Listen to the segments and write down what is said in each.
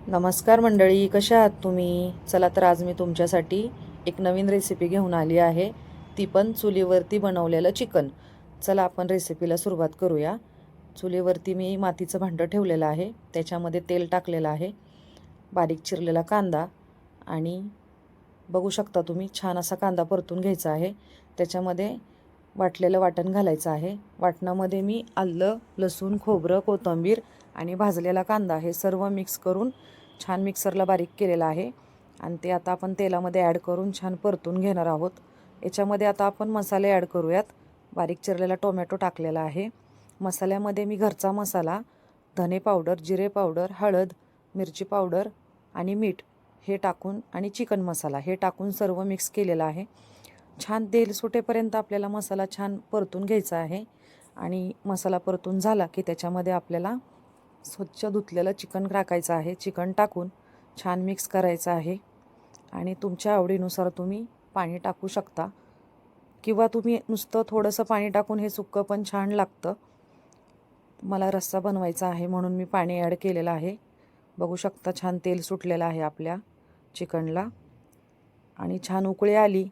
नमस्कार मंडळी, कशा आहात तुम्ही? चला तर आज मी तुमच्यासाठी एक नवीन रेसिपी घेऊन आली आहे, ती पण चुलीवरती बनवलेलं चिकन. चला आपण रेसिपीला सुरुवात करूया. चुलीवरती मी मातीचं भांडं ठेवलेलं आहे, त्याच्यामध्ये तेल टाकलेलं आहे, बारीक चिरलेला कांदा आणि बघू शकता तुम्ही छान असा कांदा परतून घ्यायचा आहे. त्याच्यामध्ये वाटलेलं वाटण घालायचं आहे. वाटणामध्ये मी आलं, लसूण, खोबरं, कोथिंबीर आणि भाजलेला कांदा हे सर्व मिक्स करून छान मिक्सरला बारीक केलेलं आहे आणि ते आता आपण तेलामध्ये ॲड करून छान परतून घेणार आहोत. याच्यामध्ये आता आपण मसाले ॲड करूयात. बारीक चिरलेला टोमॅटो टाकलेला आहे. मसाल्यामध्ये मी घरचा मसाला, धने पावडर, जिरे पावडर, हळद, मिरची पावडर आणि मीठ हे टाकून आणि चिकन मसाला हे टाकून सर्व मिक्स केलेलं आहे. छान तेल सुटेपर्यंत आपल्याला मसाला छान परतून घ्यायचा आहे आणि मसाला परतून झाला की त्याच्यामध्ये आपल्याला स्वच्छ धुतलेलं चिकन टाकायचं आहे. चिकन टाकून छान मिक्स करायचं आहे आणि तुमच्या आवडीनुसार तुम्ही पाणी टाकू शकता किंवा तुम्ही नुसतं थोडंसं पाणी टाकून हे सुक्कं पण छान लागतं. मला रस्सा बनवायचा आहे म्हणून मी पाणी ॲड केलेलं आहे. बघू शकता छान तेल सुटलेलं आहे आपल्या चिकनला आणि छान उकळी आली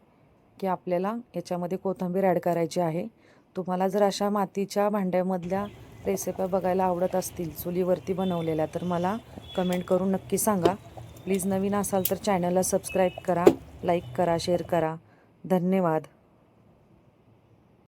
की आपल्याला याच्यामध्ये कोथिंबीर ॲड करायची आहे. तुम्हाला जर अशा मातीच्या भांड्यामधल्या रेसिपी बघायला आवडत असतील चुलीवरती बनवलेल्या तर मला कमेंट करून नक्की सांगा. प्लीज नवीन असाल तर चॅनलला सबस्क्राईब करा, लाईक करा, शेअर करा. धन्यवाद.